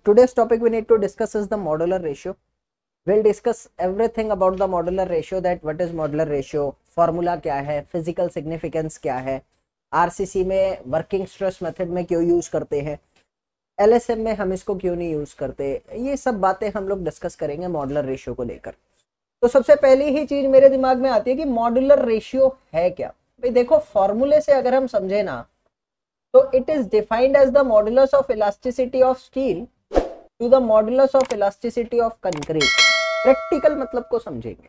today's topic we need to discuss is the modular ratio. We'll discuss everything about the modular ratio, that what is modular ratio, formula क्या है, physical significance क्या है, RCC में working stress method में क्यों use करते हैं, LSM में हम इसको क्यों नहीं यूज करते, ये सब बातें हम लोग डिस्कस करेंगे मॉडुलर रेशियो को लेकर। तो सबसे पहली ही चीज मेरे दिमाग में आती है कि मॉडुलर रेशियो है क्या। भाई देखो, फॉर्मूले से अगर हम समझे ना तो it is defined as the modulus of elasticity of steel to the modulus of elasticity of concrete. Practical मतलब को समझेंगे।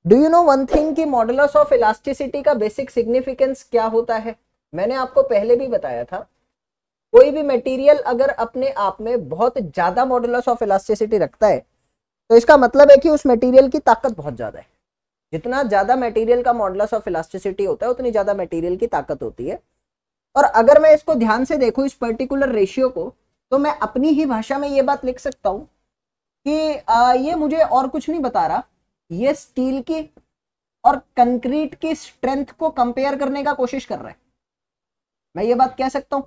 Do you know one thing कि मॉडुलस ऑफ इलास्टिसिटी का बेसिक सिग्निफिकेंस क्या होता है? मैंने आपको पहले भी बताया था, कोई भी मटेरियल अगर अपने आप में बहुत ज्यादा मॉडुलस ऑफ इलास्टिसिटी रखता है तो इसका मतलब है कि उस मटेरियल की ताकत बहुत ज्यादा है। जितना ज्यादा मटेरियल का मॉडुलस ऑफ इलास्टिसिटी होता है उतनी ज्यादा मटेरियल की ताकत होती है। और अगर मैं इसको ध्यान से देखूं इस पर्टिकुलर रेशियो को, तो मैं अपनी ही भाषा में ये बात लिख सकता हूं कि ये मुझे और कुछ नहीं बता रहा, ये स्टील की और कंक्रीट की स्ट्रेंथ को कंपेयर करने का कोशिश कर रहा है। मैं ये बात कह सकता हूं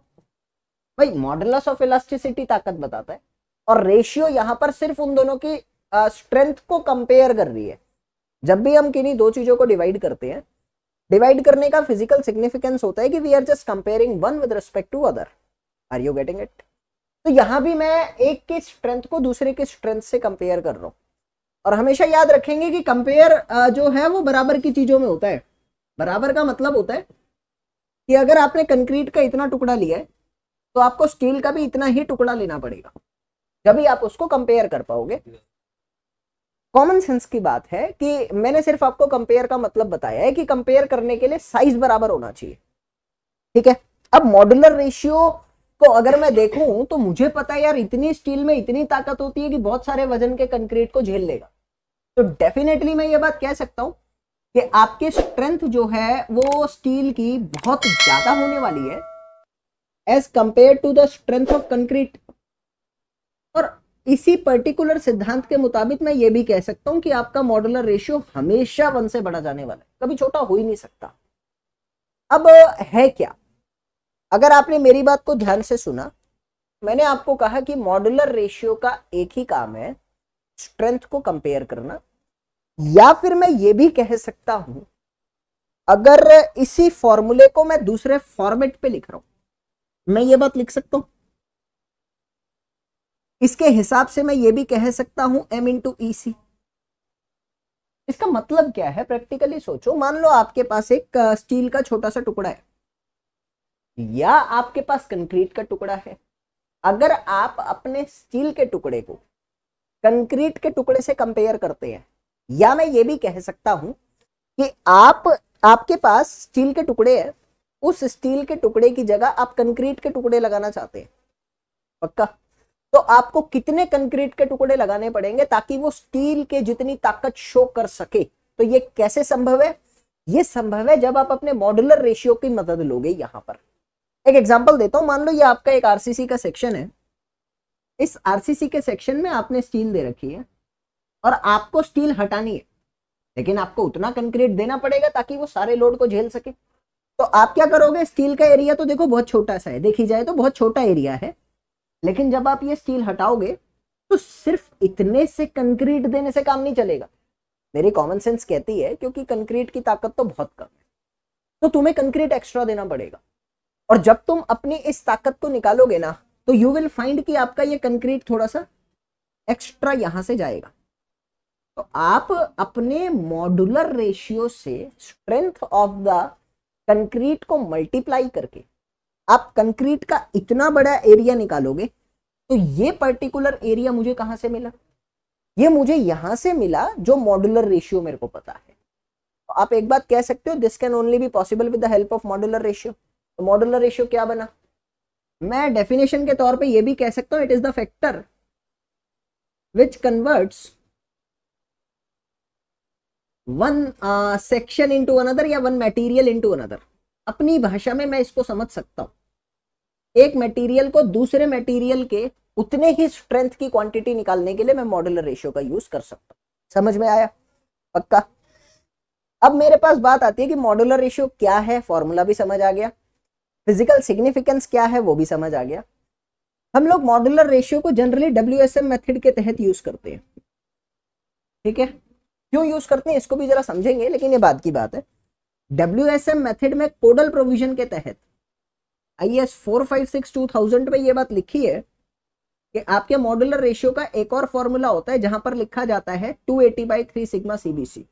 भाई, मॉडुलस ऑफ इलास्टिसिटी ताकत बताता है और रेशियो यहां पर सिर्फ उन दोनों की स्ट्रेंथ को कंपेयर कर रही है। जब भी हम किन्हीं दो चीजों को डिवाइड करते हैं, डिवाइड करने का फिजिकल सिग्निफिकेंस होता है कि we are just comparing one with respect to other. Are you getting it? तो यहां भी मैं एक की स्ट्रेंथ को दूसरे की स्ट्रेंथ से कंपेयर कर रहा हूं। और हमेशा याद रखेंगे कि कंपेयर जो है वो बराबर की चीजों में होता है। बराबर का मतलब होता है कि अगर आपने कंक्रीट का इतना टुकड़ा लिया है तो आपको स्टील का भी इतना ही टुकड़ा लेना पड़ेगा, जब भी आप उसको कंपेयर कर पाओगे। कॉमन सेंस की बात है कि मैंने सिर्फ आपको कंपेयर का मतलब बताया है कि कंपेयर करने के लिए साइज बराबर होना चाहिए, ठीक है। अब मॉडुलर रेशियो को अगर मैं देखूं तो मुझे पता है यार, इतनी स्टील में इतनी ताकत होती है कि बहुत सारे वजन के कंक्रीट को झेल लेगा। तो डेफिनेटली मैं ये बात कह सकता हूं कि आपकी स्ट्रेंथ जो है वो स्टील की बहुत ज्यादा होने वाली है as compared to the strength of concrete. और इसी पर्टिकुलर सिद्धांत के मुताबिक मैं ये भी कह सकता हूं कि आपका मॉडुलर रेशियो हमेशा 1 से बढ़ा जाने वाला है, कभी छोटा हो ही नहीं सकता। अब है क्या? अगर आपने मेरी बात को ध्यान से सुना, मैंने आपको कहा कि मॉडुलर रेशियो का एक ही काम है, स्ट्रेंथ को कंपेयर करना। या फिर मैं ये भी कह सकता हूं, अगर इसी फॉर्मूले को मैं दूसरे फॉर्मेट पे लिख रहा हूं, मैं ये बात लिख सकता हूं, इसके हिसाब से मैं ये भी कह सकता हूं m इंटू EC। इसका मतलब क्या है? प्रैक्टिकली सोचो, मान लो आपके पास एक स्टील का छोटा सा टुकड़ा है या आपके पास कंक्रीट का टुकड़ा है। अगर आप अपने स्टील के टुकड़े को कंक्रीट के टुकड़े से कंपेयर करते हैं, या मैं ये भी कह सकता हूं कि आपके पास स्टील के टुकड़े हैं, उस स्टील के टुकड़े की जगह आप कंक्रीट के टुकड़े लगाना चाहते हैं, पक्का? तो आपको कितने कंक्रीट के टुकड़े लगाने पड़ेंगे ताकि वो स्टील के जितनी ताकत शो कर सके? तो ये कैसे संभव है? ये संभव है जब आप अपने मॉडुलर रेशियो की मदद लोगे। यहां पर एक एग्जांपल देता हूं। मान लो ये आपका एक आरसीसी का सेक्शन है। इस आरसीसी के सेक्शन में आपने स्टील दे रखी है और आपको स्टील हटानी है, लेकिन आपको उतना कंक्रीट देना पड़ेगा ताकि वो सारे लोड को झेल सके। तो आप क्या करोगे? स्टील का एरिया तो देखो बहुत छोटा सा है, देखी जाए तो बहुत छोटा एरिया है, लेकिन जब आप ये स्टील हटाओगे तो सिर्फ इतने से कंक्रीट देने से काम नहीं चलेगा। मेरी कॉमन सेंस कहती है क्योंकि कंक्रीट की ताकत तो बहुत कम है, तो तुम्हें कंक्रीट एक्स्ट्रा देना पड़ेगा। और जब तुम अपनी इस ताकत को निकालोगे ना, तो यू विल फाइंड कि आपका ये कंक्रीट थोड़ा सा एक्स्ट्रा यहां से जाएगा। तो आप अपने मॉडुलर रेशियो से स्ट्रेंथ ऑफ द कंक्रीट को मल्टीप्लाई करके आप कंक्रीट का इतना बड़ा एरिया निकालोगे। तो ये पर्टिकुलर एरिया मुझे कहां से मिला? ये मुझे यहां से मिला जो मॉडुलर रेशियो मेरे को पता है। तो आप एक बात कह सकते हो, this can only be possible with the help of modular ratio. तो मॉडुलर रेशियो क्या बना? मैं डेफिनेशन के तौर पे ये भी कह सकता हूं, it is the factor which converts one section into another या वन मटेरियल इनटू अनदर। अपनी भाषा में मैं इसको समझ सकता हूं, एक मटेरियल को दूसरे मटेरियल के उतने ही स्ट्रेंथ की क्वांटिटी निकालने के लिए मैं मॉडुलर रेशियो का यूज कर सकता हूं। समझ में आया? पक्का? अब मेरे पास बात आती है कि मॉडुलर रेशियो क्या है, फॉर्मूला भी समझ आ गया, फिजिकल सिग्निफिकेंस क्या है वो भी समझ आ गया। हम लोग मॉड्यूलर रेशियो को जनरली WSM मेथड के तहत यूज करते हैं, ठीक है। क्यों यूज करते हैं इसको भी जरा समझेंगे, लेकिन ये बाद की बात है। WSM मेथड में कोडल प्रोविजन के तहत IS 456-2000 में ये बात लिखी है कि आपके मॉड्यूलर रेशियो का एक और फॉर्मूला होता है जहां पर लिखा जाता है 280/3 सिग्मा CBC,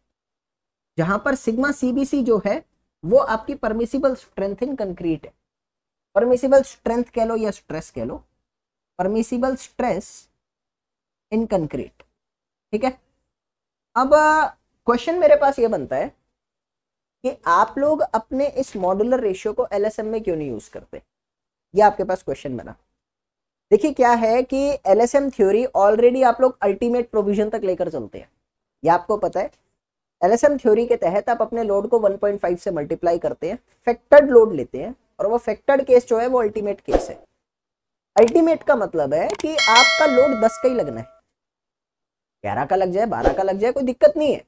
जहां पर सिग्मा CBC जो है वो आपकी परमिसिबल स्ट्रेंथ इन कंक्रीट है। परमिसिबल स्ट्रेंथ कह लो या स्ट्रेस कह लो, परमिसिबल स्ट्रेस इन कंक्रीट, ठीक है। अब क्वेश्चन मेरे पास ये बनता है कि आप लोग अपने इस मॉड्यूलर रेशियो को LSM में क्यों नहीं यूज करते, ये आपके पास क्वेश्चन बना। देखिए क्या है कि LSM थ्योरी ऑलरेडी आप लोग अल्टीमेट प्रोविजन तक लेकर चलते हैं, ये आपको पता है। LSM थ्योरी के तहत आप अपने लोड को 1.5 से मल्टीप्लाई करते हैं, फैक्टर्ड लोड लेते हैं, और वो फैक्टर्ड केस जो है वो अल्टीमेट केस है। अल्टीमेट का मतलब है कि आपका लोड 10 का ही लगना है, 11 का लग जाए, 12 का लग जाए, कोई दिक्कत नहीं है।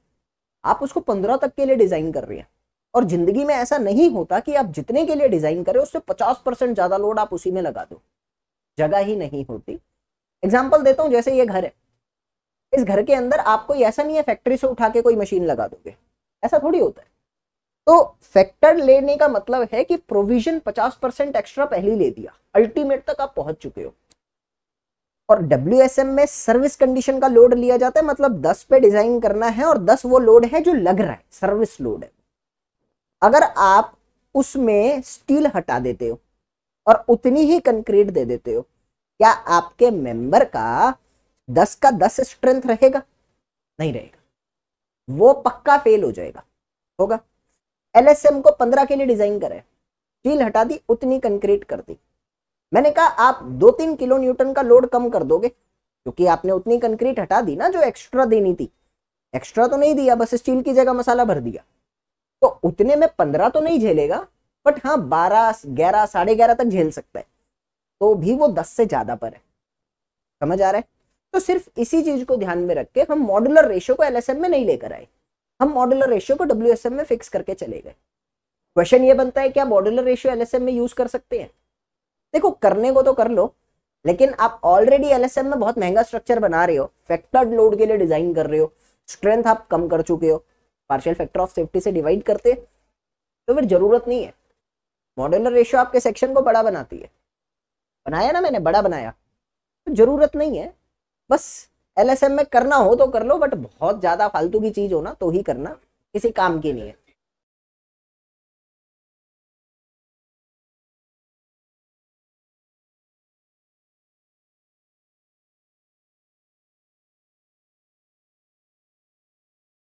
आप उसको 15 तक के लिए डिजाइन कर रहे हैं, और जिंदगी में ऐसा नहीं होता कि आप जितने के लिए डिजाइन करें उससे 50% ज्यादा लोड आप उसी में लगा दो, जगह ही नहीं होती। एग्जाम्पल देता हूं, जैसे ये घर है, इस घर के अंदर आपको ऐसा नहीं है फैक्ट्री से उठा के कोई मशीन लगा दोगे, ऐसा थोड़ी होता है। तो फैक्टर लेने का मतलब है कि प्रोविजन 50% एक्स्ट्रा पहले ही ले दिया, अल्टीमेट तक आप पहुंच चुके हो। और WSM में सर्विस कंडीशन का लोड लिया जाता है, मतलब 10 पे डिजाइन करना है और 10 वो लोड है जो लग रहा है, सर्विस लोड है। अगर आप उसमें स्टील हटा देते हो और उतनी ही कंक्रीट दे देते हो, क्या आपके मेंबर का 10 का 10 स्ट्रेंथ रहेगा? नहीं रहेगा, वो पक्का फेल हो जाएगा, होगा। LSM को 15 के लिए डिजाइन करें, स्टील हटा दी, उतनी कंक्रीट कर दी, मैंने कहा आप 2-3 किलो न्यूटन का लोड कम कर दोगे, क्योंकि आपने उतनी कंक्रीट हटा दी ना जो एक्स्ट्रा देनी थी। एक्स्ट्रा तो नहीं दिया, बस स्टील की जगह मसाला भर दिया, तो उतने में 15 तो नहीं झेलेगा, बट हाँ 12, 11, 11.5 तक झेल सकता है, तो भी वो 10 से ज्यादा पर है। समझ आ रहा है? तो सिर्फ इसी चीज को ध्यान में रख के हम मॉड्यूलर रेशियो को LSM में नहीं लेकर आए, हम मॉड्यूलर रेशियो को WSM में फिक्स करके चले गए। क्वेश्चन ये बनता है क्या मॉड्यूलर रेशियो LSM में यूज कर सकते हैं? देखो करने को तो कर लो, लेकिन आप ऑलरेडी LSM में बहुत महंगा स्ट्रक्चर बना रहे हो, फैक्टर्ड लोड के लिए डिजाइन कर रहे हो, स्ट्रेंथ आप कम कर चुके हो, पार्शियल फैक्टर ऑफ सेफ्टी से डिवाइड करते, तो फिर जरूरत नहीं है। मॉड्यूलर रेशियो आपके सेक्शन को बड़ा बनाती है, बनाया ना मैंने, बड़ा बनाया, तो जरूरत नहीं है। बस LSM में करना हो तो कर लो, बट बहुत ज्यादा फालतू की चीज हो ना तो ही करना, किसी काम की नहीं है।